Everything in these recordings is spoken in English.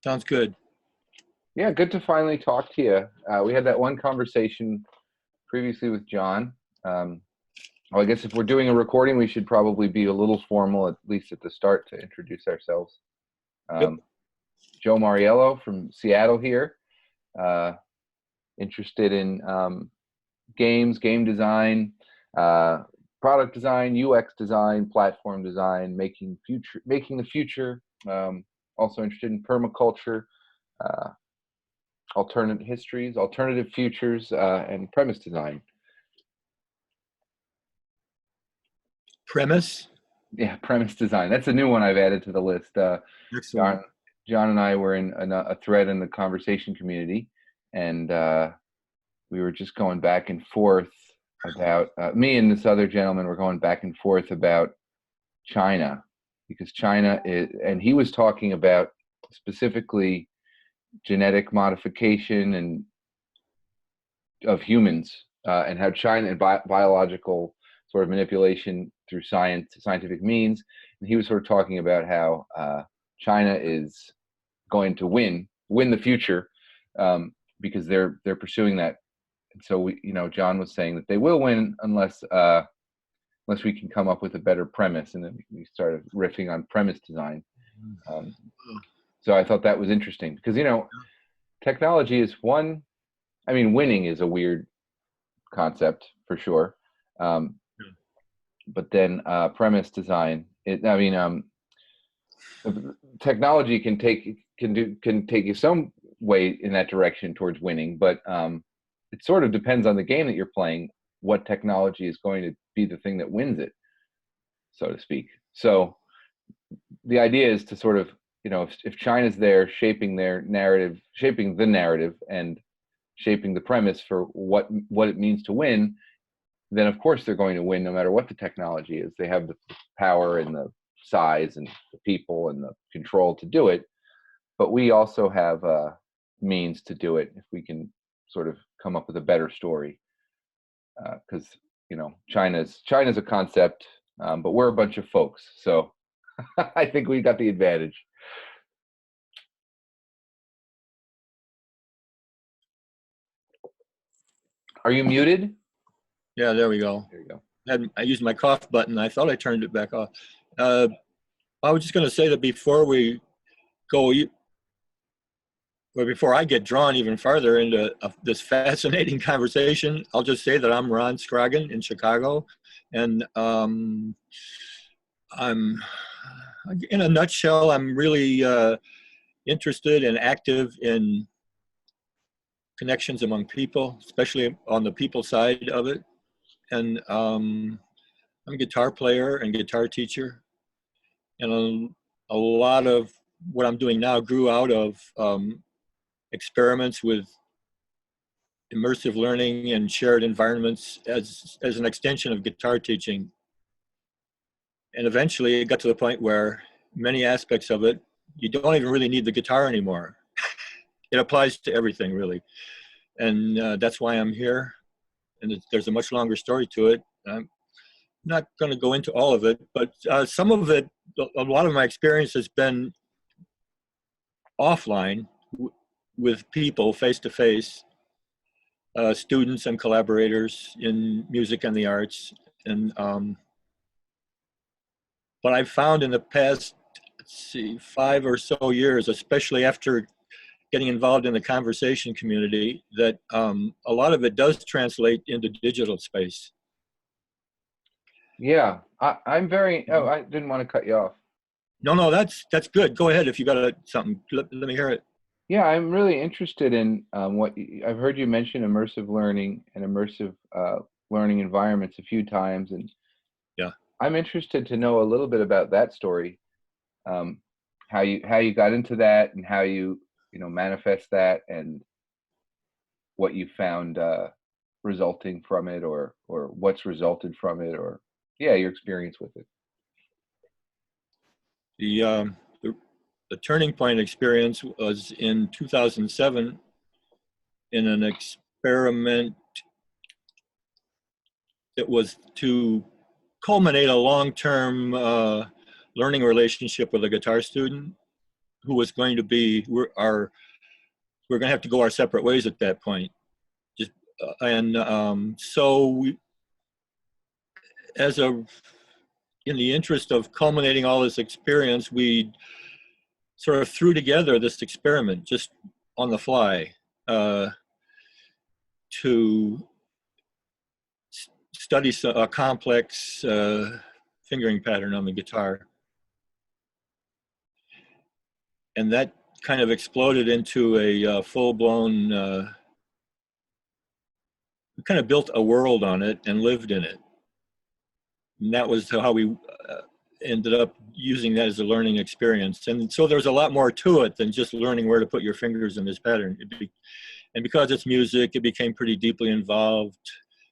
Sounds good. Yeah, good to finally talk to you. We had that one conversation previously with John. Well, I guess if we're doing a recording, we should probably be a little formal, at least at the start, to introduce ourselves. Yep. Joe Mauriello from Seattle here, interested in games, game design, product design, UX design, platform design, making the future. Also interested in permaculture, alternate histories, alternative futures, and premise design. Premise? Yeah, premise design. That's a new one I've added to the list. Excellent. John and I were in a thread in the conversation community, and we were just going back and forth about, me and this other gentleman were going back and forth about China, because China is, and he was talking about specifically genetic modification and of humans, and how China and biological sort of manipulation through scientific means. And he was sort of talking about how China is going to win the future, because they're pursuing that. And so John was saying that they will win unless we can come up with a better premise. And then we started riffing on premise design. So I thought that was interesting because, technology is one. I mean, winning is a weird concept for sure. But then premise design, technology can take you some way in that direction towards winning, but it sort of depends on the game that you're playing, what technology is going to be the thing that wins it, so to speak. So the idea is to sort of, if China's there shaping their narrative, shaping the narrative and shaping the premise for what it means to win, then of course they're going to win no matter what the technology is. They have the power and the size and the people and the control to do it. But we also have means to do it if we can sort of come up with a better story. Because China's a concept, but we're a bunch of folks, so I think we got the advantage. Are you muted? Yeah, there we go. There you go. I used my cough button. I thought I turned it back off. I was just going to say that before we go, before I get drawn even farther into this fascinating conversation, I'll just say that I'm Ron Scroggin in Chicago, and I'm, in a nutshell, I'm really interested and active in connections among people, especially on the people side of it. And I'm a guitar player and guitar teacher, and a lot of what I'm doing now grew out of experiments with immersive learning and shared environments as an extension of guitar teaching. And eventually it got to the point where many aspects of it, you don't even really need the guitar anymore. It applies to everything, really. And that's why I'm here. And there's a much longer story to it. I'm not going to go into all of it, but some of it, a lot of my experience has been offline with people, face-to-face, students and collaborators in music and the arts. And but I've found in the past, 5 or so years, especially after getting involved in the conversation community, that a lot of it does translate into digital space. Yeah, I'm very. Oh, I didn't want to cut you off. No, that's good. Go ahead if you got something. Let me hear it. Yeah, I'm really interested in what I've heard you mention immersive learning and immersive learning environments a few times, and yeah, I'm interested to know a little bit about that story, how you got into that, and how you manifest that, and what you found resulting from it, or what's resulted from it, or your experience with it. The turning point experience was in 2007 in an experiment that was to culminate a long-term learning relationship with a guitar student who was going to be we're going to have to go our separate ways at that point. Just so we, as a in the interest of culminating all this experience, we sort of threw together this experiment just on the fly to study a complex fingering pattern on the guitar. And that kind of exploded into a full-blown, we kind of built a world on it and lived in it. And that was how we ended up using that as a learning experience. And so there's a lot more to it than just learning where to put your fingers in this pattern. And because it's music, it became pretty deeply involved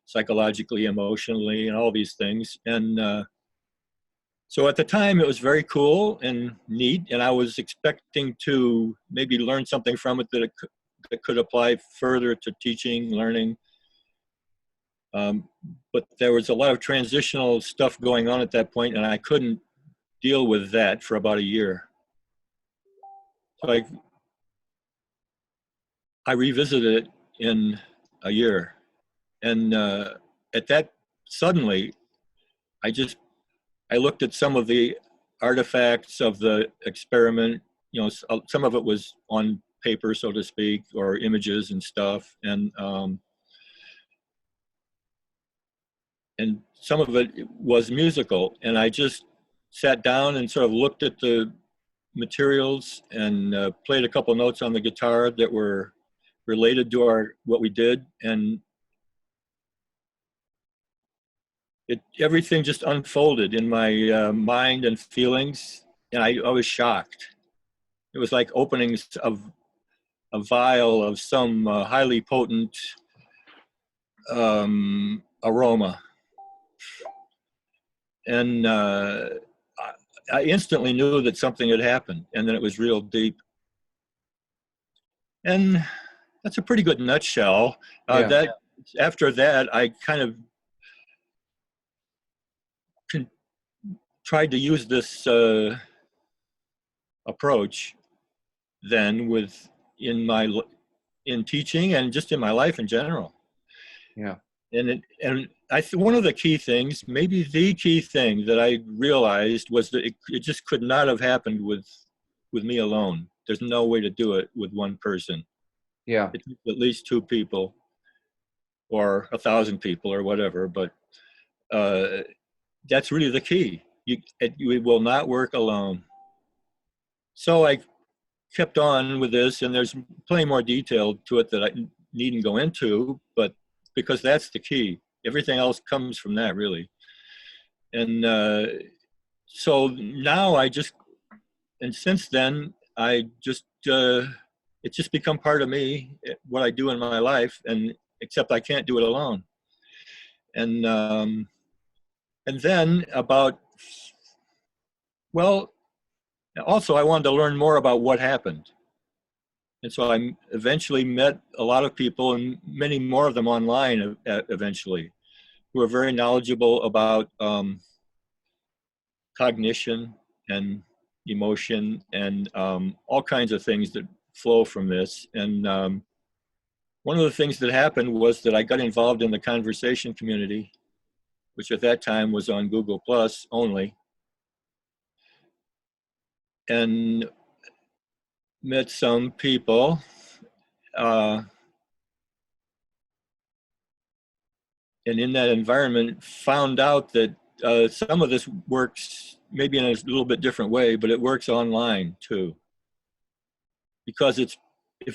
psychologically, emotionally, and all these things. And so at the time, it was very cool and neat, and I was expecting to maybe learn something from it that could apply further to teaching, learning. But there was a lot of transitional stuff going on at that point, and I couldn't deal with that for about a year. So I revisited it in a year, and at that, suddenly, I looked at some of the artifacts of the experiment. You know, some of it was on paper, so to speak, or images and stuff, and some of it was musical. And I just sat down and sort of looked at the materials and played a couple notes on the guitar that were related to what we did, and everything just unfolded in my mind and feelings, and I was shocked. It was like opening of a vial of some highly potent aroma, and I instantly knew that something had happened, and then it was real deep. And that's a pretty good nutshell. That after that, I kind of tried to use this approach then in teaching and just in my life in general. Yeah. And one of the key things, maybe the key thing that I realized was that it just could not have happened with me alone. There's no way to do it with one person. Yeah. It takes at least 2 people or 1,000 people or whatever, but that's really the key. You will not work alone. So I kept on with this, and there's plenty more detail to it that I needn't go into, but because that's the key. Everything else comes from that, really. And so now and since then, it's just become part of me, what I do in my life, and except I can't do it alone. And then also I wanted to learn more about what happened. And so I eventually met a lot of people, and many more of them online eventually, who are very knowledgeable about cognition and emotion and all kinds of things that flow from this. And one of the things that happened was that I got involved in the conversation community, which at that time was on Google Plus only, and met some people. And in that environment, found out that some of this works maybe in a little bit different way, but it works online too. Because if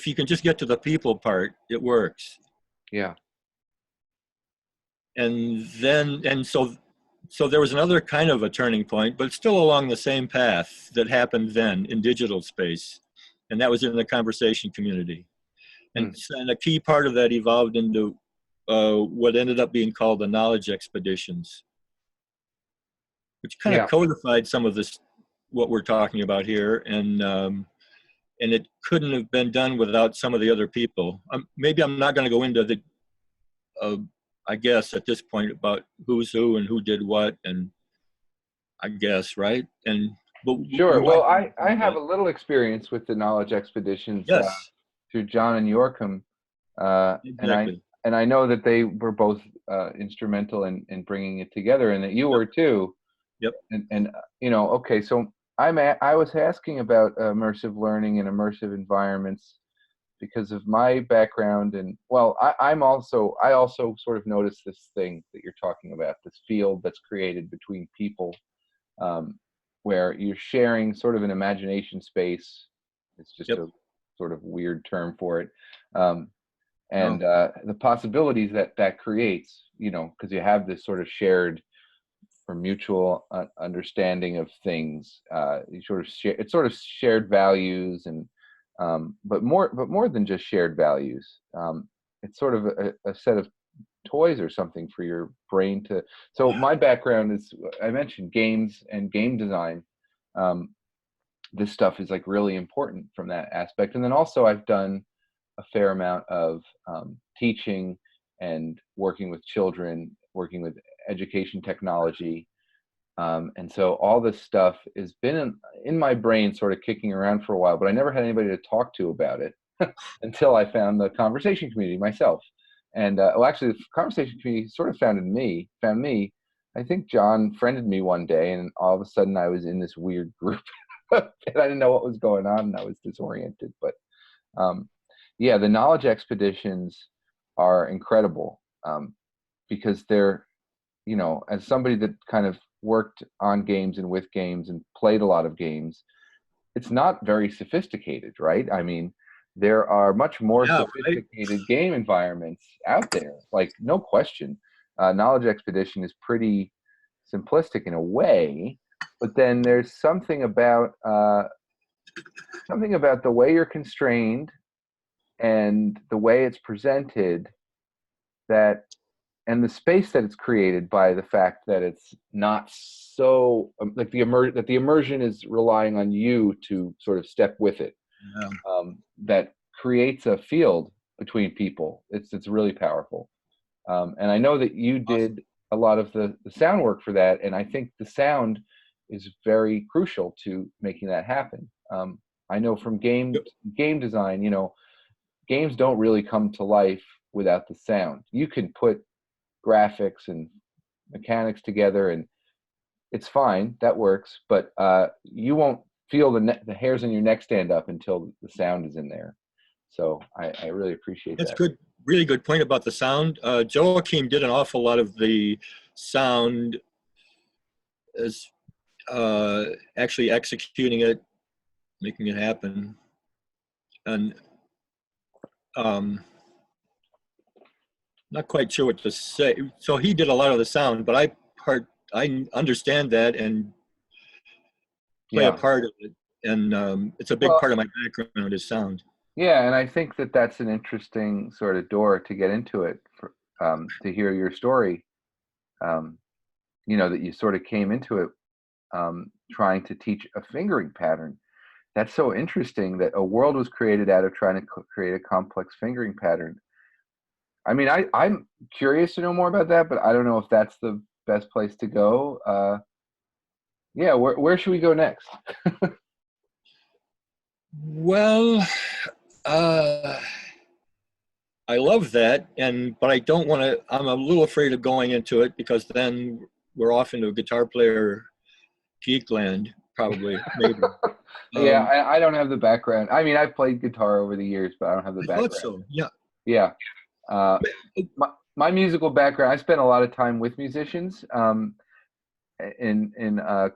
you can just get to the people part, it works. Yeah. And so there was another kind of a turning point, but still along the same path that happened then in digital space. And that was in the conversation community. And a key part of that evolved into what ended up being called the knowledge expeditions, which kind of codified some of this, what we're talking about here. And it couldn't have been done without some of the other people. Maybe I'm not going to go into the, I guess at this point, about who's who and who did what, and I guess, right? but Sure. we might Well, be I doing have that. a little experience with the knowledge expeditions Yes, through John and Yorkham, and exactly. I know that they were both instrumental in bringing it together, and that you Yep, were too. yep. And okay, so I was asking about immersive learning and immersive environments because of my background, and well, I also sort of noticed this thing that you're talking about, this field that's created between people, um, where you're sharing sort of an imagination space. It's just Yep. a sort of weird term for it. Um, No. and the possibilities that that creates, because you have this sort of shared or mutual understanding of things. You sort of share, it's sort of shared values, and but more than just shared values. It's sort of a set of toys or something for your brain to. So my background is, I mentioned games and game design. Um, this stuff is like really important from that aspect, and then also I've done a fair amount of teaching and working with children, working with education technology, and so all this stuff has been in my brain, sort of kicking around for a while, but I never had anybody to talk to about it until I found the conversation community myself. And well, actually, the conversation community sort of found me. I think John friended me one day, and all of a sudden I was in this weird group, and I didn't know what was going on, and I was disoriented. But um, yeah, the knowledge expeditions are incredible, because they're, as somebody that kind of worked on games and with games and played a lot of games, it's not very sophisticated, right? I mean, there are much more Yeah, right. sophisticated game environments out there, like no question. Knowledge Expedition is pretty simplistic in a way, but then there's something about the way you're constrained and the way it's presented, that and the space that it's created by the fact that it's not so like that the immersion is relying on you to sort of step with it, Yeah. that creates a field between people. It's really powerful, and I know that you Awesome. did a lot of the sound work for that, and I think the sound is very crucial to making that happen. I know from Yep. game design, games don't really come to life without the sound. You can put graphics and mechanics together, and it's fine, that works, but you won't feel the hairs on your neck stand up until the sound is in there. So I really appreciate That's that. good. Really good point about the sound. Joachim did an awful lot of the sound as actually executing it, making it happen. And um, not quite sure what to say. So he did a lot of the sound, but I understand that and play a Yeah. part of it. And it's a big Well, part of my background is sound. yeah, and I think that that's an interesting sort of door to get into it, to hear your story. Um, that you sort of came into it, trying to teach a fingering pattern. That's so interesting that a world was created out of trying to create a complex fingering pattern. I mean, I'm curious to know more about that, but I don't know if that's the best place to go. Yeah, where should we go next? Well, uh, I love that, but I don't want to. I'm a little afraid of going into it because then we're off into a guitar player geek land, probably, maybe. Yeah, Um, I don't have the background. I mean, I've played guitar over the years, but I don't have the I thought background. so. Yeah. Yeah. Uh, my musical background, I spent a lot of time with musicians. In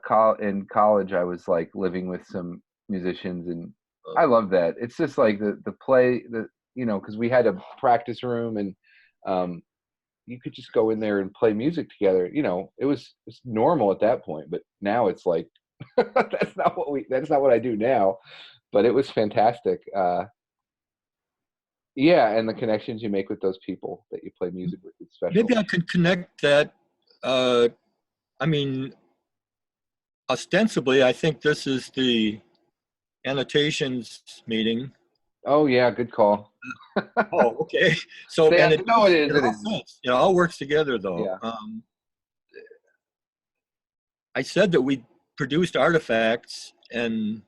college, I was like living with some musicians, and I love that. It's just like the play, because we had a practice room, and um, you could just go in there and play music together. It's normal at that point, but now it's like that's not what I do now. But it was fantastic. Yeah, and the connections you make with those people that you play music with is special. Maybe I could connect that. Uh, I mean, ostensibly, I think this is the annotations meeting. Oh yeah, good call. Oh, okay. So, Yeah, and no, it is. it It all is. fits. It all works together, though. Yeah. I said that we produced artifacts and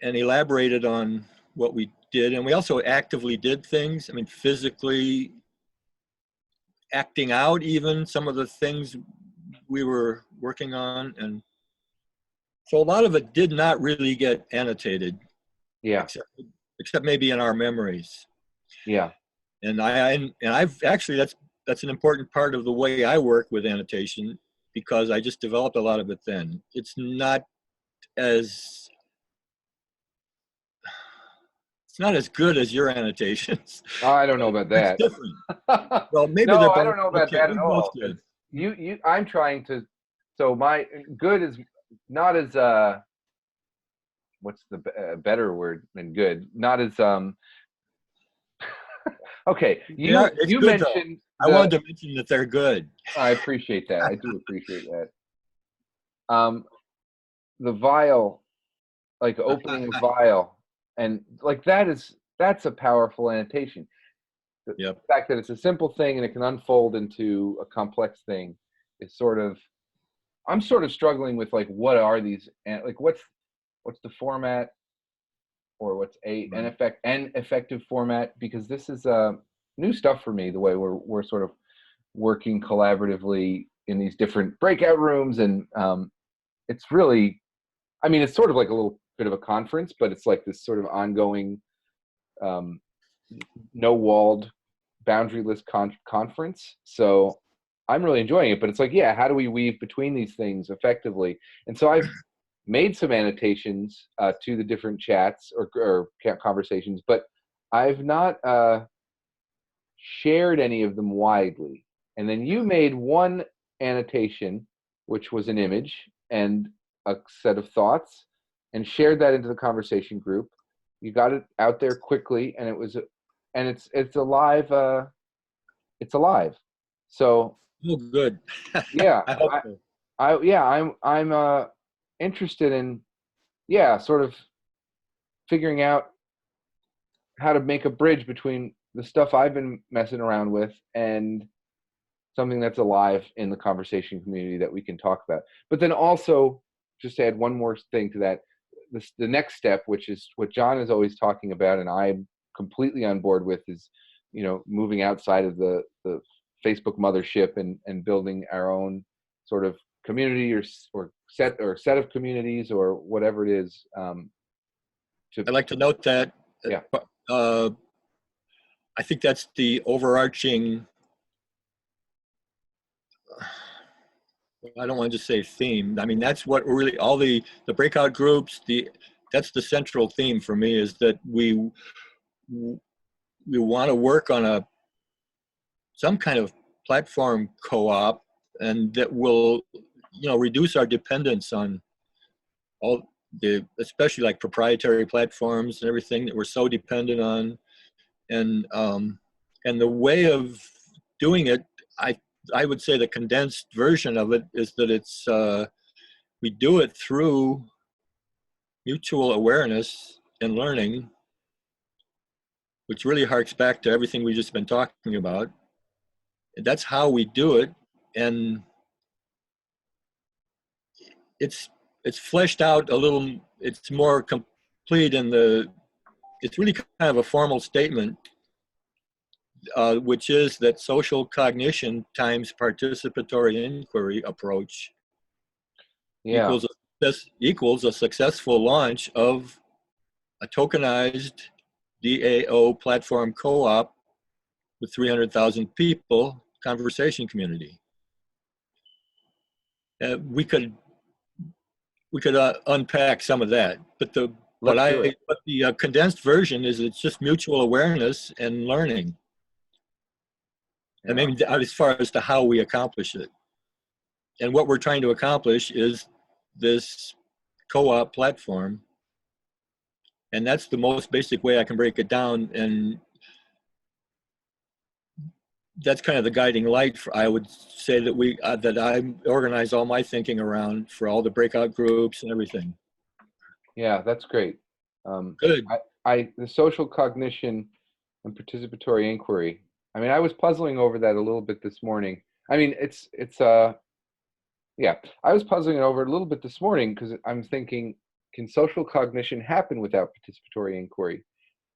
elaborated on what we did. And we also actively did things. I mean, physically acting out even some of the things we were working on. And so a lot of it did not really get annotated, Yeah. except maybe in our memories. Yeah. And I've actually, that's an important part of the way I work with annotation, because I just developed a lot of it then. It's not as good as your annotations. Oh, I don't know about It's that. different. Well, maybe No, they're I both don't know about okay. that They're at both all. good. I'm trying to, so my good is not as, what's the better word than good? Not as, okay. It's You good though. mentioned I wanted to mention that they're good. I appreciate that. I do appreciate that. The vial, like opening a vial, and like that's a powerful annotation. The Yep. fact that it's a simple thing and it can unfold into a complex thing is sort of, I'm sort of struggling with like, what are these, and like what's the format, or what's an effective format, because this is new stuff for me, the way we're sort of working collaboratively in these different breakout rooms. And it's really, I mean, it's sort of like a little bit of a conference, but it's like this sort of ongoing, no walled, boundaryless conference. So I'm really enjoying it, but it's like, yeah, how do we weave between these things effectively? And so I've made some annotations to the different chats or conversations, but I've not shared any of them widely. And then you made one annotation, which was an image and a set of thoughts, and shared that into the conversation group. You got it out there quickly, and it's alive. It's alive. So Oh, good. yeah, I hope so. I'm interested in, yeah, sort of figuring out how to make a bridge between the stuff I've been messing around with and something that's alive in the conversation community that we can talk about. But then also, just to add one more thing to that, the next step, which is what John is always talking about, and I'm completely on board with, is, moving outside of the Facebook mothership and building our own sort of community or set of communities or whatever it is. I'd like to note that. Yeah. I think that's the overarching, I don't want to just say theme. I mean, that's what really, all the breakout groups, that's the central theme for me, is that we want to work on some kind of platform co-op, and that will, reduce our dependence on all especially like proprietary platforms and everything that we're so dependent on. And the way of doing it, I would say the condensed version of it is that it's we do it through mutual awareness and learning, which really harks back to everything we've just been talking about. And that's how we do it, and it's fleshed out a little. It's more complete it's really kind of a formal statement, which is that social cognition times participatory inquiry approach Yeah. equals a successful launch of a tokenized DAO platform co-op with 300,000 people conversation community. We could unpack some of that, but the condensed version is it's just mutual awareness and learning. I mean, as far as to how we accomplish it. And what we're trying to accomplish is this co-op platform. And that's the most basic way I can break it down. And that's kind of the guiding light I would say that that I organize all my thinking around for all the breakout groups and everything. Yeah, that's great. Good. The social cognition and participatory inquiry. I mean, I was puzzling over that a little bit this morning. I mean, it's Yeah, I was puzzling it over a little bit this morning because I'm thinking, can social cognition happen without participatory inquiry?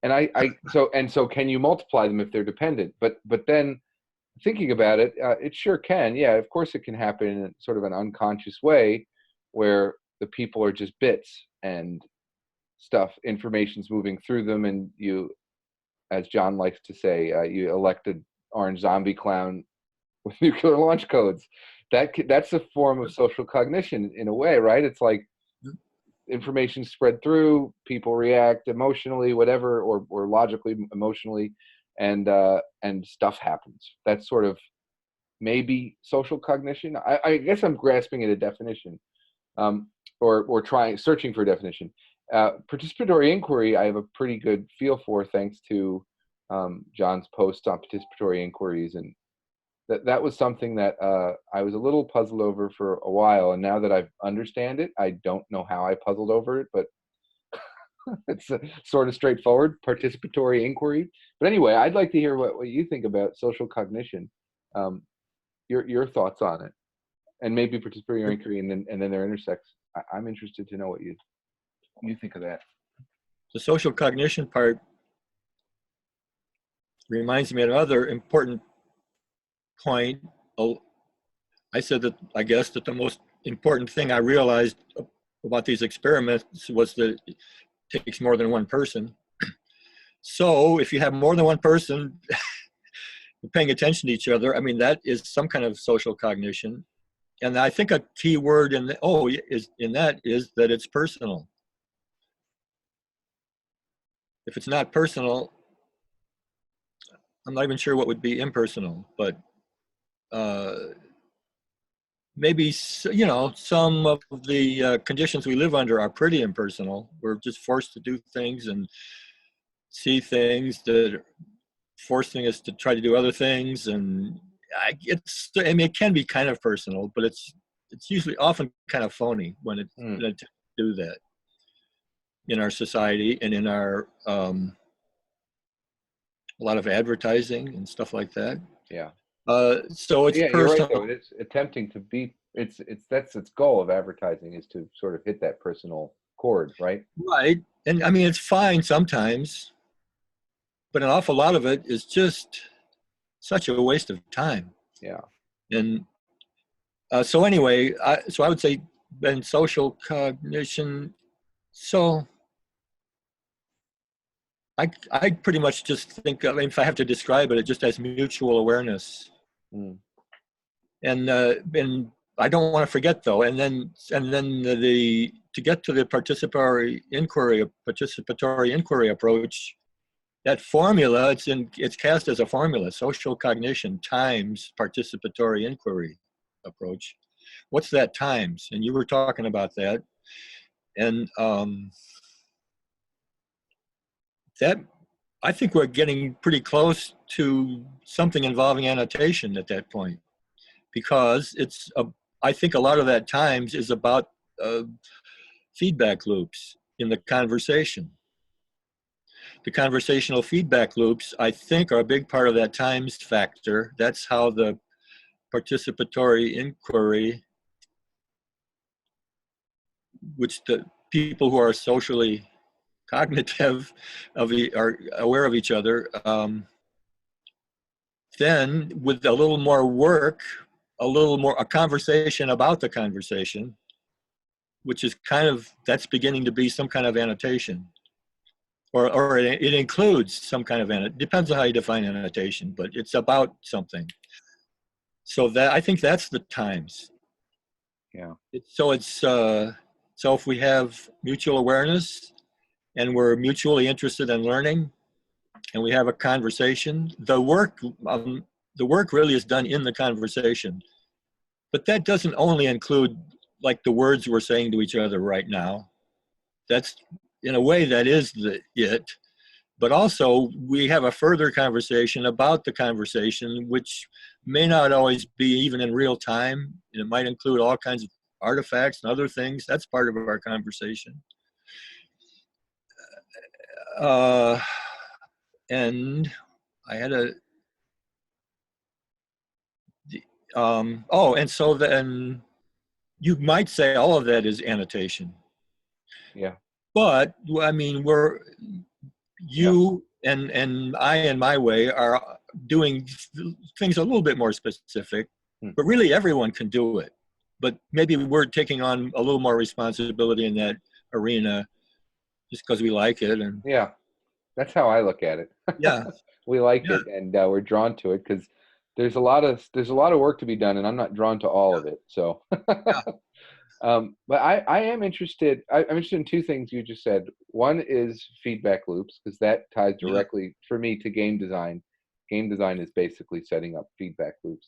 And so can you multiply them if they're dependent? But then thinking about it, it sure can. Yeah, of course it can happen in sort of an unconscious way, where the people are just bits and information's moving through them, and you, as John likes to say, you elected orange zombie clown with nuclear launch codes. That's a form of social cognition in a way, right? It's like information spread through, people react emotionally, whatever, or logically, emotionally, and stuff happens. That's sort of maybe social cognition. I guess I'm grasping at a definition, or searching for a definition. Participatory inquiry, I have a pretty good feel for, thanks to John's post on participatory inquiries, and that was something that I was a little puzzled over for a while, and now that I understand it, I don't know how I puzzled over it, but it's sort of straightforward, participatory inquiry. But anyway, I'd like to hear what you think about social cognition, your thoughts on it, and maybe participatory inquiry, and then their intersects. I'm interested to know what you think of that. The social cognition part reminds me of another important point. I said that I guess that the most important thing I realized about these experiments was that it takes more than one person. So if you have more than one person paying attention to each other, I mean, that is some kind of social cognition. And I think a key word in that is that it's personal. If it's not personal, I'm not even sure what would be impersonal, but maybe, you know, some of the conditions we live under are pretty impersonal. We're just forced to do things and see things that are forcing us to try to do other things. And I mean, it can be kind of personal, but it's usually often kind of phony when it to do that in our society and in our a lot of advertising and stuff like that. Yeah. So it's yeah, personal. you're right, though. It's attempting to be. That's its goal of advertising, is to sort of hit that personal chord, right? Right. And I mean, it's fine sometimes, but an awful lot of it is just such a waste of time. Yeah. And so anyway, I would say then social cognition. So I pretty much just think, I mean, if I have to describe it, it just as mutual awareness. And I don't want to forget though. And then to get to the participatory inquiry approach, that formula, it's cast as a formula: social cognition times participatory inquiry approach. What's that times? And you were talking about that, and that I think we're getting pretty close to something involving annotation at that point, because I think a lot of that times is about feedback loops in the conversation. The conversational feedback loops, I think, are a big part of that times factor. That's how the participatory inquiry, which the people who are socially cognitive are aware of each other, then with a little more work, a conversation about the conversation, which is that's beginning to be some kind of annotation. Or it includes some kind of annotation. Depends on how you define annotation, but it's about something. So that, I think that's the times. Yeah. So if we have mutual awareness and we're mutually interested in learning, and we have a conversation, the work really is done in the conversation. But that doesn't only include like the words we're saying to each other right now. That's, in a way, that is it. But also we have a further conversation about the conversation, which may not always be even in real time. It might include all kinds of artifacts and other things. That's part of our conversation. And I had and so then you might say all of that is annotation. Yeah. But I mean, Yeah. you and I, in my way, are doing things a little bit more specific. Hmm. But really, everyone can do it. But maybe we're taking on a little more responsibility in that arena just because we like it. And Yeah. That's how I look at it. yeah, We like yeah, it, and we're drawn to it because there's a lot of work to be done, and I'm not drawn to all of it. So, yeah, but I am interested. I'm interested in two things you just said. One is feedback loops because that ties yeah. directly for me to game design. Game design is basically setting up feedback loops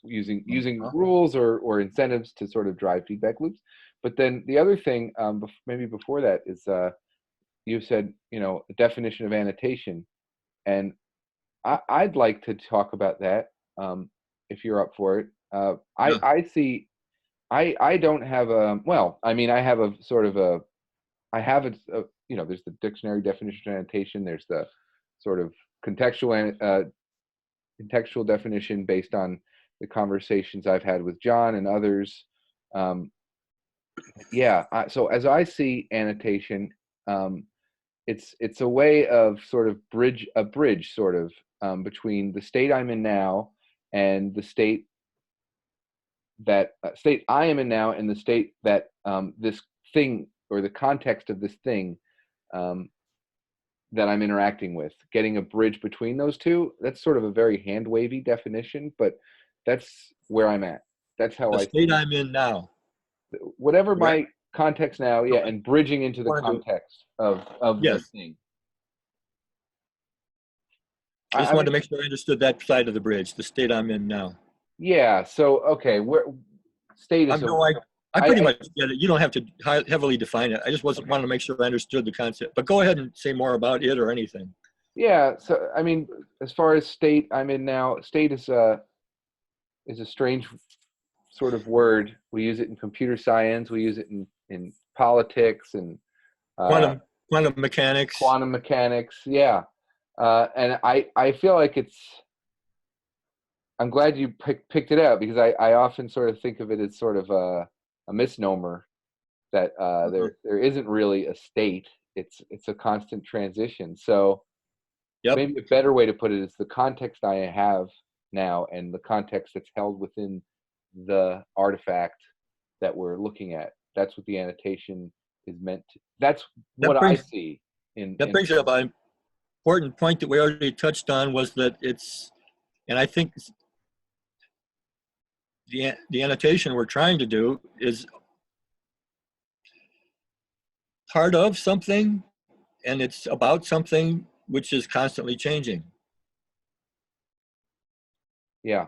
using Uh-huh. rules or incentives to sort of drive feedback loops. But then the other thing, maybe before that, is you said, a definition of annotation, and I'd like to talk about that, if you're up for it. Yeah. I see. I don't have a well. I mean, I have a sort of a. I have there's the dictionary definition of annotation. There's the sort of contextual definition based on the conversations I've had with John and others. Um, yeah. So as I see annotation, um, it's a way of sort of bridge sort of, between the state I'm in now and the state I am in now and the state that, this thing or the context of this thing, um, that I'm interacting with. Getting a bridge between those two. That's sort of a very hand wavy definition, but that's where I'm at. That's how The I state see I'm in now. whatever Right. my context now. So Yeah, I and bridging into the wanted to, context of the yes, thing. I just I wanted mean, to make sure I understood that side of the bridge, the state I'm in now. yeah. So okay, where state is I'm a no, I pretty I much get it. You don't have to heavily define it. I just wasn't okay. wanted to make sure I understood the concept. But go ahead and say more about it or anything. Yeah. So I mean, as far as state I'm in now, state is a strange sort of word. We use it in computer science. We use it in politics and, uh, Quantum mechanics. quantum mechanics. Yeah. And I feel like I'm glad you picked it out because I often sort of think of it as sort of a misnomer that, Uh-huh. there isn't really a state. It's a constant transition. So Yep. maybe a better way to put it is the context I have now and the context that's held within the artifact that we're looking at. That's what the annotation is meant to. That's That what I brings see that in brings up an important point that we already touched on was that and I think the annotation we're trying to do is part of something and it's about something which is constantly changing. yeah,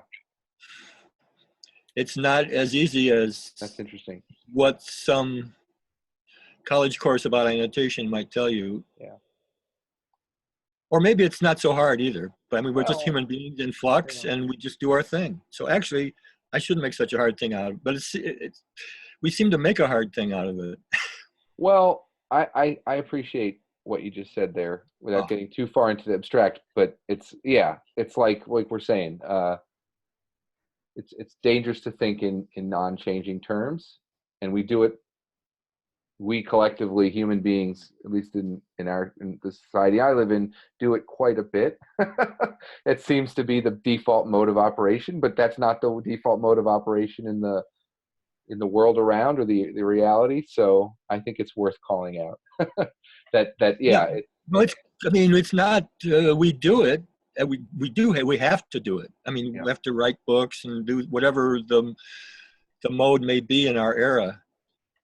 It's not as easy as that's interesting. what some college course about annotation might tell you. Yeah. Or maybe it's not so hard either. But I mean, we're just Well, human beings in you flux know. and we just do our thing. So actually, I shouldn't make such a hard thing out of it. But we seem to make a hard thing out of it. Well, I appreciate what you just said there without Oh, getting too far into the abstract, but it's like we're saying, it's dangerous to think in non-changing terms, and we collectively human beings, at least in the society I live in, do it quite a bit. It seems to be the default mode of operation, but that's not the default mode of operation in the world around or the reality. So I think it's worth calling out. that yeah. yeah No, I mean, it's not, we do it. And we have to do it. I mean, yeah we have to write books and do whatever the mode may be in our era.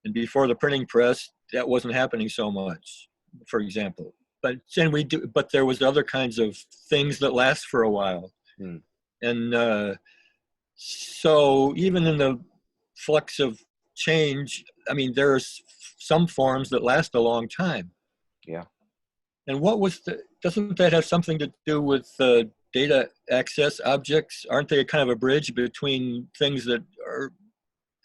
And before the printing press, that wasn't happening so much, for example. But there was other kinds of things that last for a while. mm, And so even in the flux of change, I mean, there's some forms that last a long time. yeah And doesn't that have something to do with data access objects? Aren't they kind of a bridge between things that are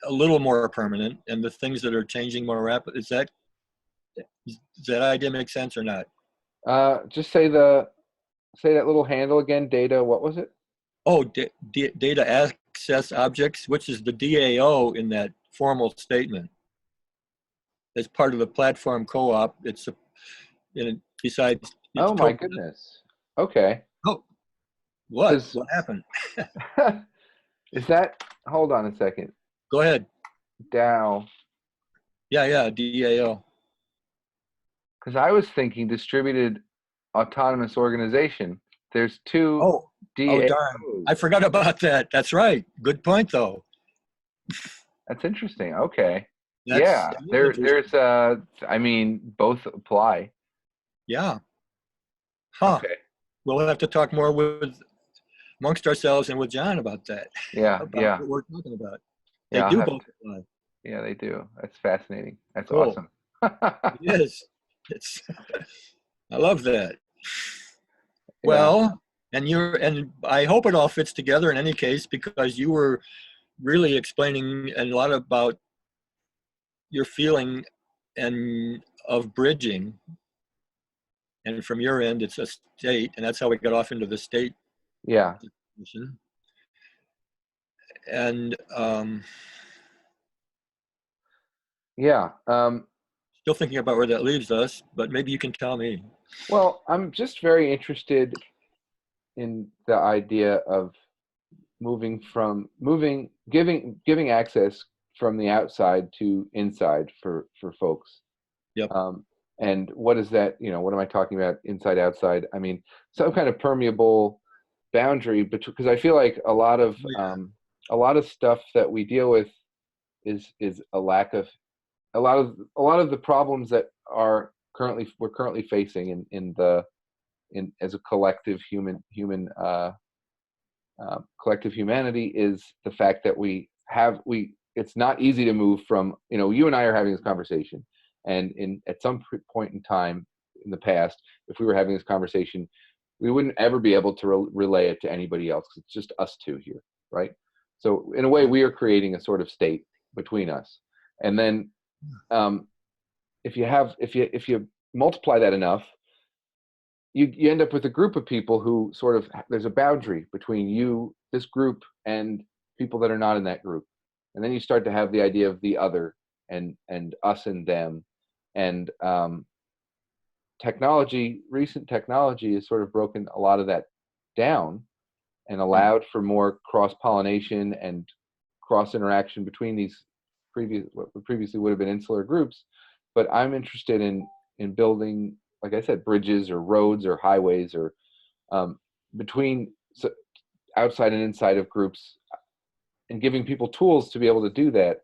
a little more permanent and the things that are changing more rapidly? Does that idea make sense or not? just say that little handle again. Data, what was it? Oh, data access objects, which is the DAO in that formal statement. As part of the platform co-op, it's besides. Oh my goodness. Okay. Oh, what? Because What happened? is that? Hold on a second. Go ahead. DAO. Yeah, DAO. Because I was thinking distributed autonomous organization. There's two Oh DAOs. darn! I forgot about that. That's right. Good point, though. That's interesting. Okay. That's Yeah. interesting. There's I mean, both apply. Yeah. Huh. Okay. We'll have to talk more amongst ourselves and with John about that. Yeah. About Yeah. what we're talking about. They Yeah. I'll do have both to. apply. Yeah, they do. That's fascinating. That's Cool. awesome. It is. It's. I love that. Yeah. Well, and I hope it all fits together in any case, because you were really explaining a lot about your feeling and of bridging, and from your end it's a state, and that's how we got off into the state Yeah. definition. And Yeah. still thinking about where that leaves us, but maybe you can tell me. Well, I'm just very interested in the idea of giving access from the outside to inside for folks. Yep. And what is that? What am I talking about? Inside, outside? I mean, some kind of permeable boundary, because I feel like a lot of stuff that we deal with is a lack of a lot of the problems that we're currently facing in as a collective collective humanity, is the fact that it's not easy to move from, you and I are having this conversation, and at some point in time in the past, if we were having this conversation, we wouldn't ever be able to relay it to anybody else. It's just us two here, right? So in a way, we are creating a sort of state between us. And then if you multiply that enough, you end up with a group of people who sort of, there's a boundary between this group, and people that are not in that group. And then you start to have the idea of the other, and us and them. And recent technology has sort of broken a lot of that down and allowed for more cross-pollination and cross-interaction between these what previously would have been insular groups. But I'm interested in building, like I said, bridges or roads or highways, or between outside and inside of groups, and giving people tools to be able to do that.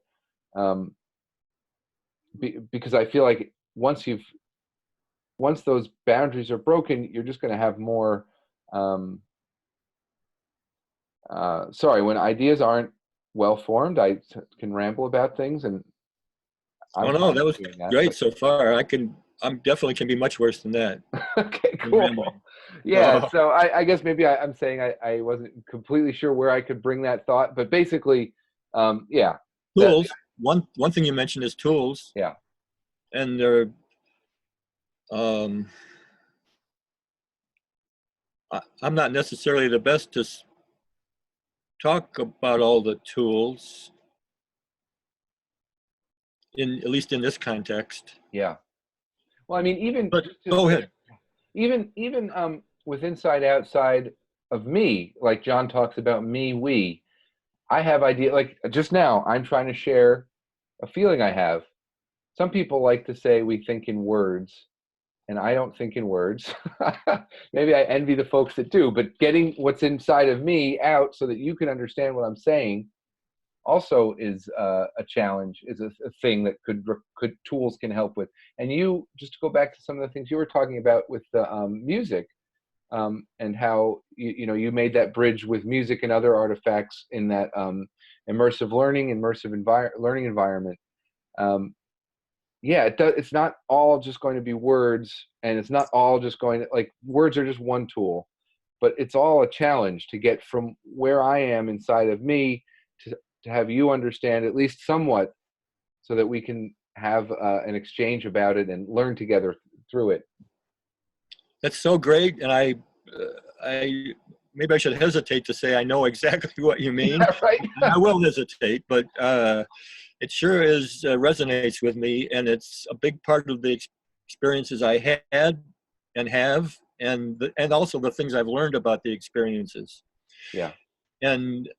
Because I feel like once those boundaries are broken, you're just going to have more. When ideas aren't well formed, I can ramble about things, and Oh no, that was great so far. I'm definitely can be much worse than that. Okay, cool. Yeah, so I guess maybe I'm saying I wasn't completely sure where I could bring that thought, but basically, yeah. Tools. One thing you mentioned is tools. Yeah. And they're, I'm not necessarily the best to talk about all the tools, at least in this context. Yeah. Well, I mean, even go ahead. Even with inside outside of me, like John talks about me, we. I have idea, like just now I'm trying to share a feeling I have. Some people like to say we think in words, and I don't think in words. Maybe I envy the folks that do, but getting what's inside of me out so that you can understand what I'm saying also is a challenge, is a thing that tools can help with. And you, just to go back to some of the things you were talking about with the music, and how you made that bridge with music and other artifacts in that immersive learning environment. Yeah, it's not all just going to be words, and it's not all just going to, like, words are just one tool, but it's all a challenge to get from where I am inside of me to have you understand at least somewhat, so that we can have an exchange about it and learn together through it. That's so great, and I maybe I should hesitate to say I know exactly what you mean. Right. I will hesitate, but it sure is resonates with me, and it's a big part of the experiences I had and have, and also the things I've learned about the experiences. Yeah. And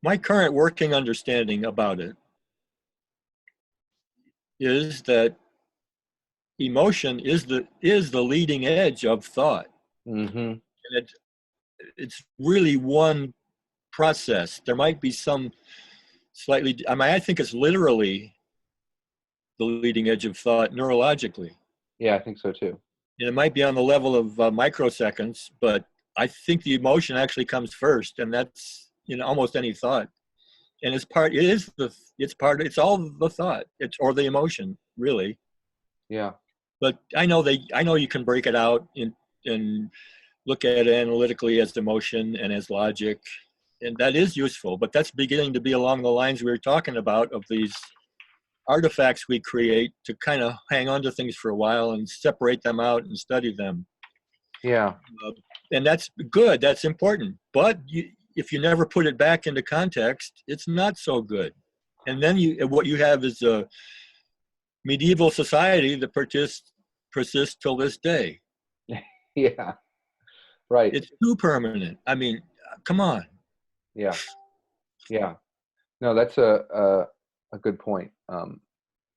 my current working understanding about it is that emotion is the leading edge of thought, Mm-hmm. and it's really one process. There might be some slightly, I mean, I think it's literally the leading edge of thought neurologically. Yeah, I think so too. And it might be on the level of microseconds, but I think the emotion actually comes first, and that's in almost any thought. And it's all the thought, or the emotion, really. Yeah. But I know you can break it out and look at it analytically as emotion and as logic, and that is useful. But that's beginning to be along the lines we were talking about, of these artifacts we create to kind of hang on to things for a while and separate them out and study them. Yeah. And that's good. That's important. But if you never put it back into context, it's not so good. And then what you have is a medieval society that persists till this day. Yeah. Right. It's too permanent. I mean, come on. Yeah. Yeah. No, that's a good point.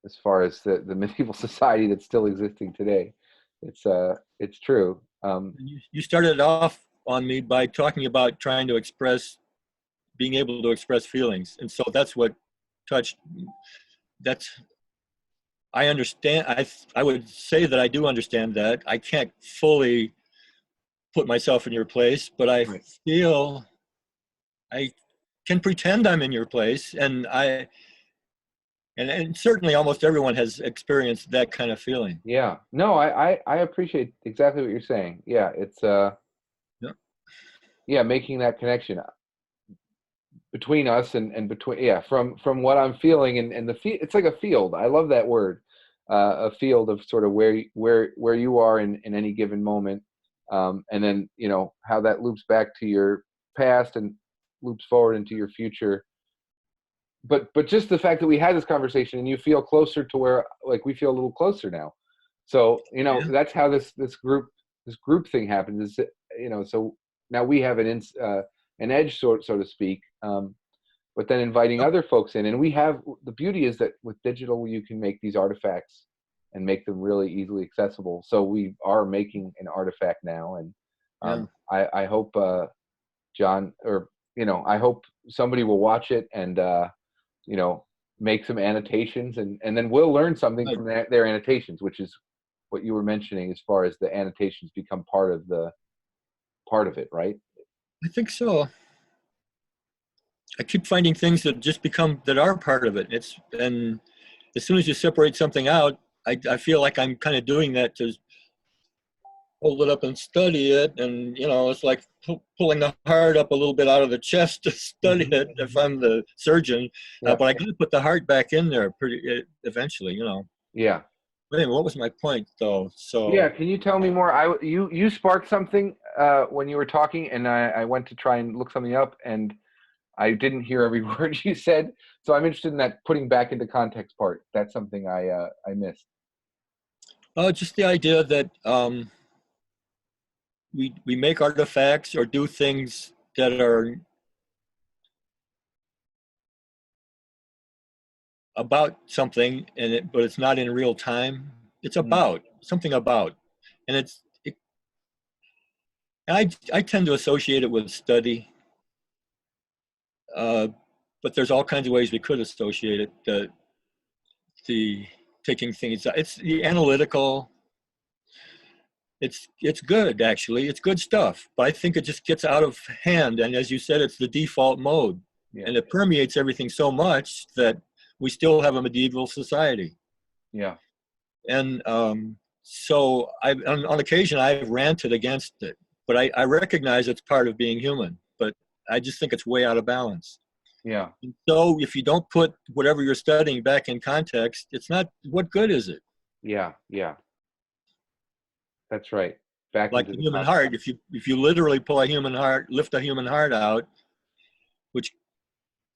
As far as the medieval society that's still existing today, it's true. You started off on me by talking about being able to express feelings, and so that's what touched. That's I understand. I would say that I do understand that. I can't fully put myself in your place, but I Right. feel I can pretend I'm in your place, and certainly almost everyone has experienced that kind of feeling. Yeah. No, I appreciate exactly what you're saying. Yeah, it's Yeah. yeah, making that connection between us and between, yeah, from what I'm feeling, and it's like a field. I love that word. A field of sort of where you are in any given moment, and then how that loops back to your past and loops forward into your future. But just the fact that we had this conversation and you feel closer to where, like, we feel a little closer now. So Yeah. that's how this group thing happens. Is so now we have an edge, so to speak. But then inviting other folks in, and we have, the beauty is that with digital you can make these artifacts and make them really easily accessible. So we are making an artifact now, and Yeah. I hope John, or I hope somebody will watch it and make some annotations, and then we'll learn something Right. from their annotations, which is what you were mentioning as far as the annotations become part of it, right? I think so. I keep finding things that are part of it. And as soon as you separate something out, I feel like I'm kind of doing that to hold it up and study it. And, it's like pulling the heart up a little bit out of the chest to study Hmm. it if I'm the surgeon. Yeah. But I got to put the heart back in there eventually. Yeah. But anyway, what was my point, though? Yeah, So, can you tell me more? You sparked something when you were talking, and I went to try and look something up, and I didn't hear every word you said. So I'm interested in that putting back into context part. That's something I missed. just the idea that we make artifacts or do things that are about something, but it's not in real time. It's Mm. about something about, and I tend to associate it with study, uh, but there's all kinds of ways we could associate it. The taking things, it's the analytical. It's good, actually. It's good stuff, but I think it just gets out of hand. And as you said, it's the default mode, Yeah. and it permeates everything so much that we still have a medieval society. Yeah. And so on occasion I've ranted against it, but I recognize it's part of being human, but I just think it's way out of balance. Yeah. And so if you don't put whatever you're studying back in context, it's not, what good is it? Yeah. Yeah. That's right. Back Like into the the human context. heart, if you literally pull a human heart, lift a human heart out, which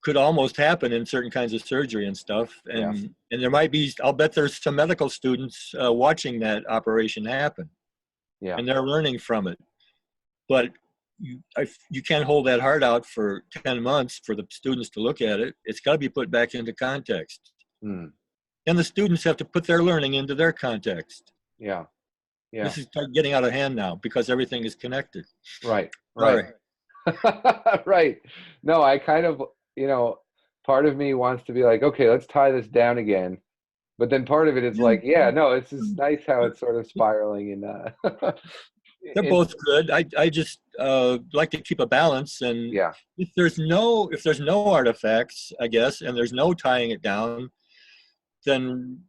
could almost happen in certain kinds of surgery and stuff. Yeah. And there might be, I'll bet there's some medical students watching that operation happen, Yeah. and they're learning from it. But you can't hold that heart out for 10 months for the students to look at it. It's got to be put back into context. Mm. And the students have to put their learning into their context. Yeah. Yeah. This is getting out of hand now because everything is connected. Right. Sorry. Right. Right. No, I kind of, part of me wants to be like, okay, let's tie this down again. But then part of it is like, yeah, no, it's just nice how it's sort of spiraling and They're both good. I just like to keep a balance, and yeah. if there's no artifacts, I guess, and there's no tying it down, then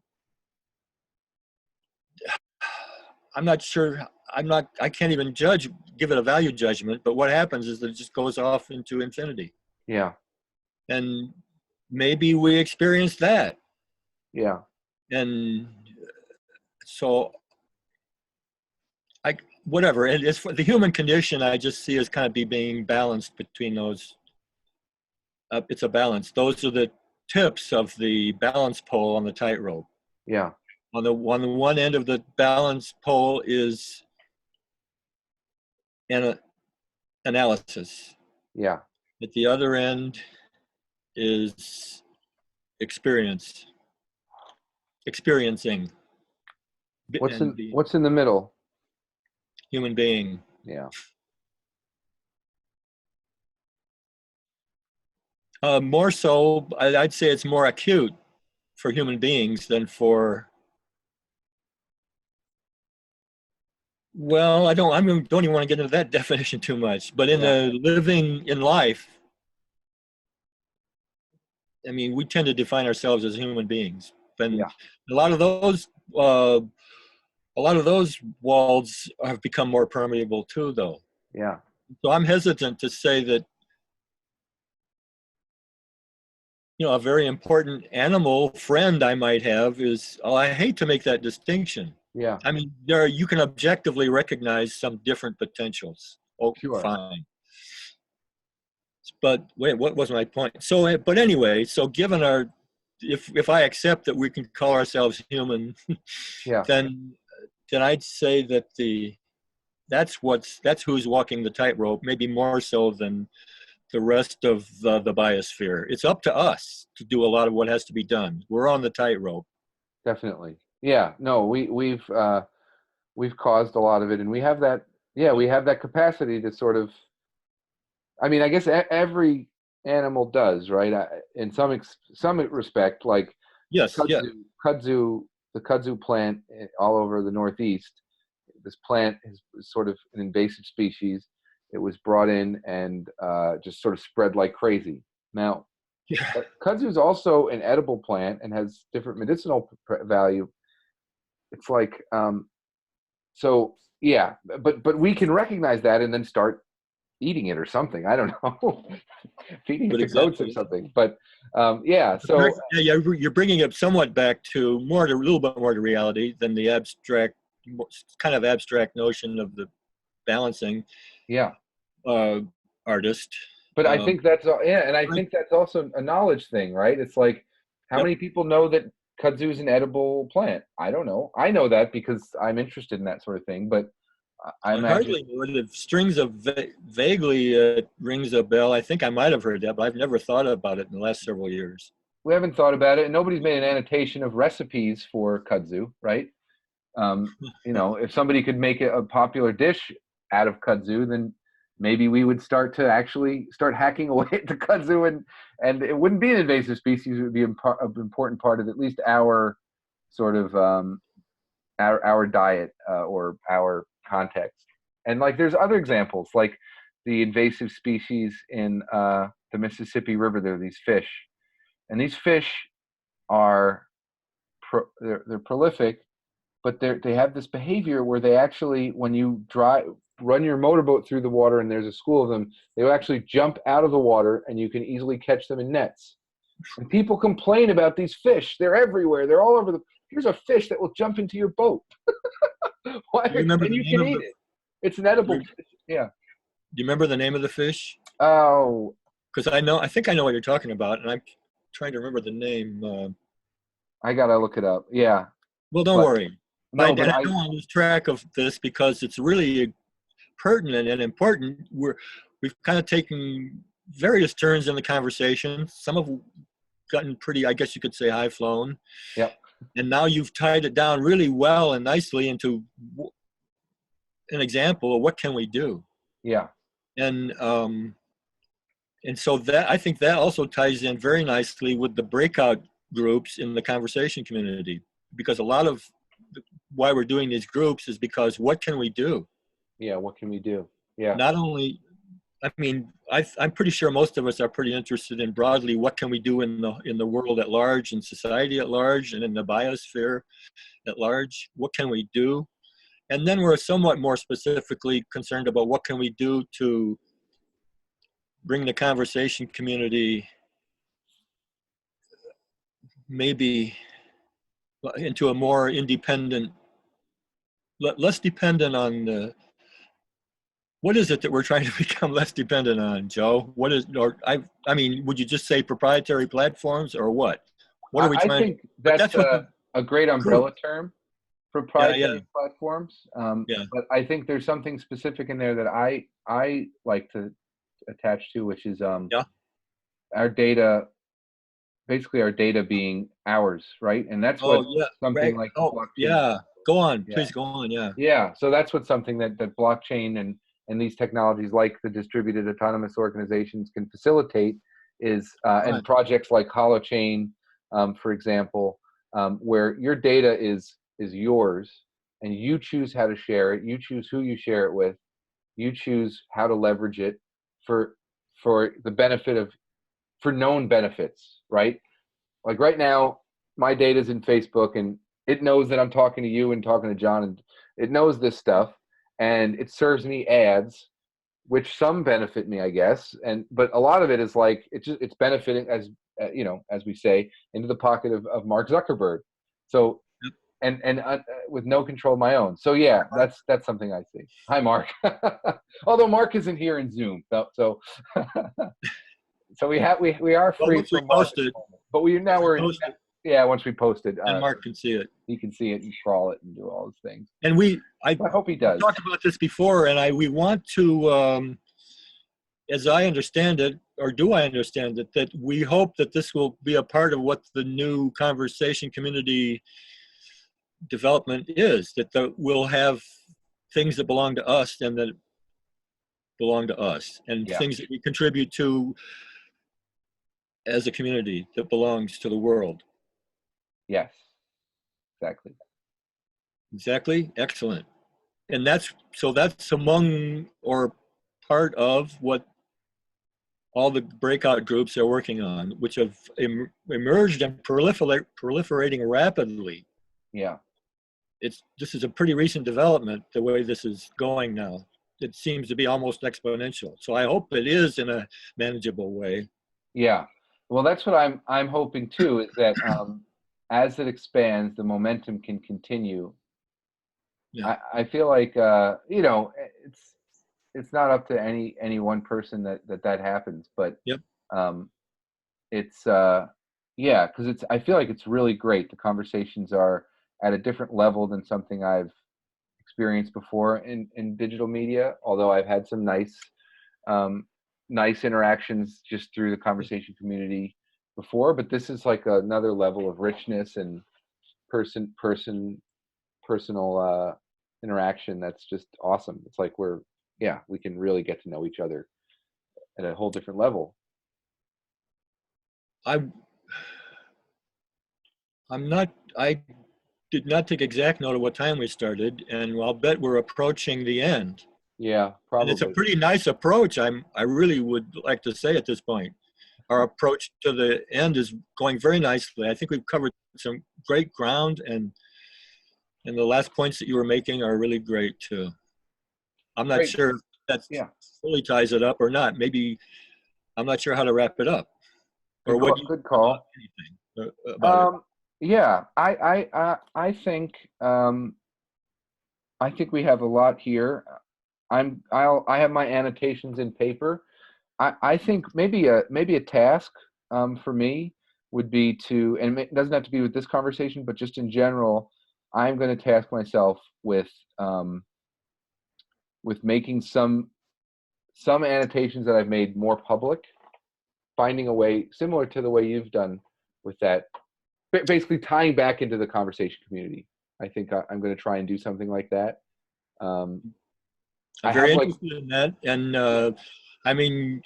I'm not sure. I can't even give it a value judgment. But what happens is that it just goes off into infinity. Yeah. And maybe we experience that. Yeah. And so whatever. And it's for the human condition, I just see as kind of being balanced between those. It's a balance. Those are the tips of the balance pole on the tightrope. Yeah. On the one end of the balance pole is analysis. Yeah. At the other end is experiencing. What's in the middle? Human being. Yeah. More so, I'd say it's more acute for human beings than for. Well, don't even want to get into that definition too much. But in the living in life, I mean, we tend to define ourselves as human beings, and a lot of those walls have become more permeable too, though. Yeah. So I'm hesitant to say that, a very important animal friend I might have is, I hate to make that distinction. Yeah. I mean, you can objectively recognize some different potentials. Oh, sure. Fine. But wait, what was my point? So, but anyway, so given if I accept that we can call ourselves human, then I'd say that that's who's walking the tightrope, maybe more so than the rest of the biosphere. It's up to us to do a lot of what has to be done. We're on the tightrope. Definitely. Yeah. No, we've caused a lot of it, and we have that. Yeah, we have that capacity to sort of. I mean, I guess every animal does, right? In some respect, like kudzu, the kudzu plant all over the Northeast. This plant is sort of an invasive species. It was brought in and just sort of spread like crazy. Now, kudzu is also an edible plant and has different medicinal value. It's like, so yeah, but we can recognize that and then start eating it or something. I don't know, feeding it to goats or something. But yeah, so you're bringing it somewhat back to a little bit more to reality than the kind of abstract notion of the balancing. Yeah. Artist. But I think that's and I think that's also a knowledge thing, right? It's like, how many people know that kudzu is an edible plant? I don't know. I know that because I'm interested in that sort of thing, but I hardly knew it. The strings of vaguely rings a bell. I think I might have heard that, but I've never thought about it in the last several years. We haven't thought about it, and nobody's made an annotation of recipes for kudzu, right? If somebody could make a popular dish out of kudzu, then maybe we would start hacking away at the kudzu, and it wouldn't be an invasive species. It would be an important part of at least our sort of our diet or our context. And like, there's other examples, like the invasive species in the Mississippi River. There are these fish, and these fish are they're prolific, but they have this behavior where they actually, when you run your motorboat through the water and there's a school of them, they will actually jump out of the water and you can easily catch them in nets. And people complain about these fish. They're everywhere. They're all over here's a fish that will jump into your boat. Why? And you can eat it. It's an edible fish. Yeah. Do you remember the name of the fish? Oh. because I think I know what you're talking about, and I'm trying to remember the name. I gotta look it up. Yeah, Well, don't but worry. no, And but I don't want to lose track of this because it's really pertinent and important. We've kind of taken various turns in the conversation. Some have gotten pretty, I guess you could say, high flown. yep, And now you've tied it down really well and nicely into an example of what can we do. yeah, And and so that I think that also ties in very nicely with the breakout groups in the conversation community, because a lot of why we're doing these groups is because what can we do? yeah. What can we do? Yeah, Not only, I mean, I'm pretty sure most of us are pretty interested in broadly what can we do in the world at large, in society at large, and in the biosphere at large. What can we do? And then we're somewhat more specifically concerned about what can we do to bring the conversation community maybe into a more independent, less dependent on the, what is it that we're trying to become less dependent on, Joe? What is, or I mean, would you just say proprietary platforms or what? What are we I trying to, think but that's that's what the a great group, umbrella term, yeah, yeah, proprietary platforms. yeah. But I think there's something specific in there that I like to attach to, which is Yeah. our data, basically our data being ours, right? And that's Oh, what yeah, something right. like the Oh, blockchain. yeah. Go on, Yeah. please go on. Yeah. Yeah, so that's what something that blockchain and these technologies like the distributed autonomous organizations can facilitate is and Right. projects like Holochain, for example, where your data is yours and you choose how to share it, you choose who you share it with, you choose how to leverage it for the benefit of for known benefits, right? Like right now, my data's in Facebook and it knows that I'm talking to you and talking to John and it knows this stuff and it serves me ads, which some benefit me, I guess. And but a lot of it is like it's benefiting as as we say, into the pocket of Mark Zuckerberg. So Yep. and with no control of my own. So yeah, that's something I see. Hi, Mark. Although Mark isn't here in Zoom, so so we are Well, free once we from Mark post at the it, moment. But once we we're in, post it, yeah, once we post it, and Mark can see it. he can see it and crawl it and do all those things. And I I hope he we does. talked about this before, and we want to, as I understand it, or do I understand it, that we hope that this will be a part of what the new conversation community development is, that we'll have things that belong to us and that belong to us, and Yeah. things that we contribute to as a community that belongs to the world. Yes. Exactly. Exactly. Excellent. And that's among or part of what all the breakout groups are working on, which have emerged and proliferating rapidly. Yeah. This is a pretty recent development, the way this is going now. It seems to be almost exponential. So I hope it is in a manageable way. Yeah. Well, that's what I'm hoping too, is that as it expands, the momentum can continue. Yeah. I feel like it's not up to any one person that happens, but Yep. um, it's yeah, because I feel like it's really great. The conversations are at a different level than something I've experienced before in digital media, although I've had some um, nice interactions just through the conversation community before, but this is like another level of richness and personal interaction that's just awesome. It's like we can really get to know each other at a whole different level. I I'm not I did not take exact note of what time we started, and I'll bet we're approaching the end. Yeah, And it's a probably. pretty nice approach. I really would like to say at this point, our approach to the end is going very nicely. I think we've covered some great ground, and the last points that you were making are really great too. I'm not Great. sure if that Yeah. fully ties it up or not. Maybe I'm not sure how to wrap it up, or Good what call. do you Good think about call. anything about it. Yeah, I think we have a lot here. I have my annotations in paper. I think maybe a task for me would be to, and it doesn't have to be with this conversation, but just in general, I'm going to task myself with making some annotations that I've made more public, finding a way similar to the way you've done with that, basically tying back into the conversation community. I think I'm going to try and do something like that. I'm I very have like, interested in that. And I mean,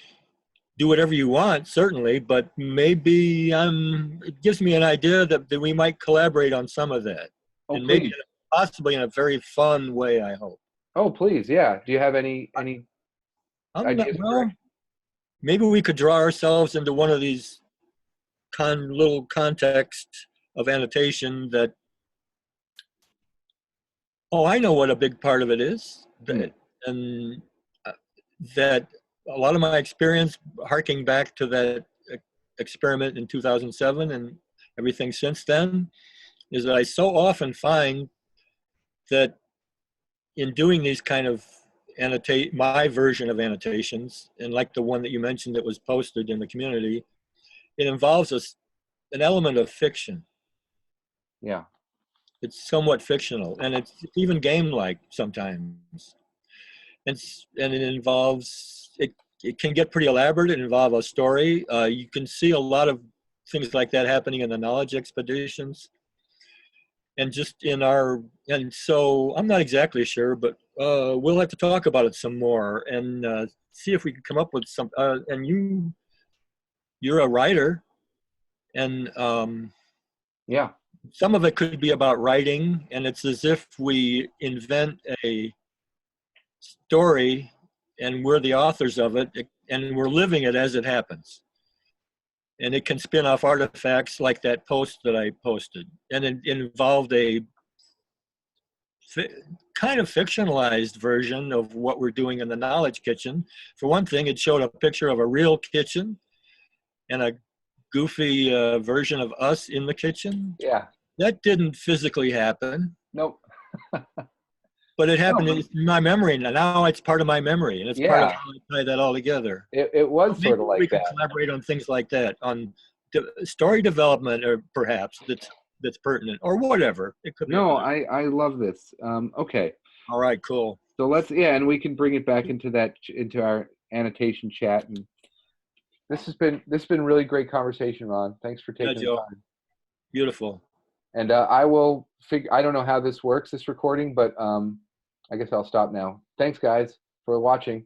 do whatever you want, certainly, but maybe it gives me an idea that we might collaborate on some of that. oh And maybe please, possibly in a very fun way, I hope. oh please, yeah. Do you have any I'm not, ideas or well, direction? maybe we could draw ourselves into one of these little context of annotation that, oh, I know what a big part of it is. Hmm. And uh, that a lot of my experience harking back to that experiment in 2007 and everything since then is that I so often find that in doing these kind of my version of annotations, and like the one that you mentioned that was posted in the community, it involves an element of fiction. Yeah. It's somewhat fictional, and it's even game-like sometimes. And it involves it. It can get pretty elaborate. It involves a story. You can see a lot of things like that happening in the knowledge expeditions, and just in our. And so I'm not exactly sure, but we'll have to talk about it some more and see if we can come up with some. And you're a writer, and Yeah. some of it could be about writing, and it's as if we invent a story and we're the authors of it, and we're living it as it happens. And it can spin off artifacts like that post that I posted. And it involved a kind of fictionalized version of what we're doing in the knowledge kitchen. For one thing, it showed a picture of a real kitchen and a goofy version of us in the kitchen. Yeah. That didn't physically happen, Nope. but it No, happened but in my memory. Now it's part of my memory, and it's part of yeah, how I tie that all together. it So was maybe sort of we like can that. collaborate on things like that, on story development, or perhaps that's pertinent, or whatever. It could be No, whatever. I love this. Okay. All right, cool. So yeah, and we can bring it back into into our annotation chat. And this has been really great conversation, Ron. Thanks for Yeah, taking the Joe. time. Beautiful. And I will figure. I don't know how this works, this recording, but I guess I'll stop now. Thanks, guys, for watching.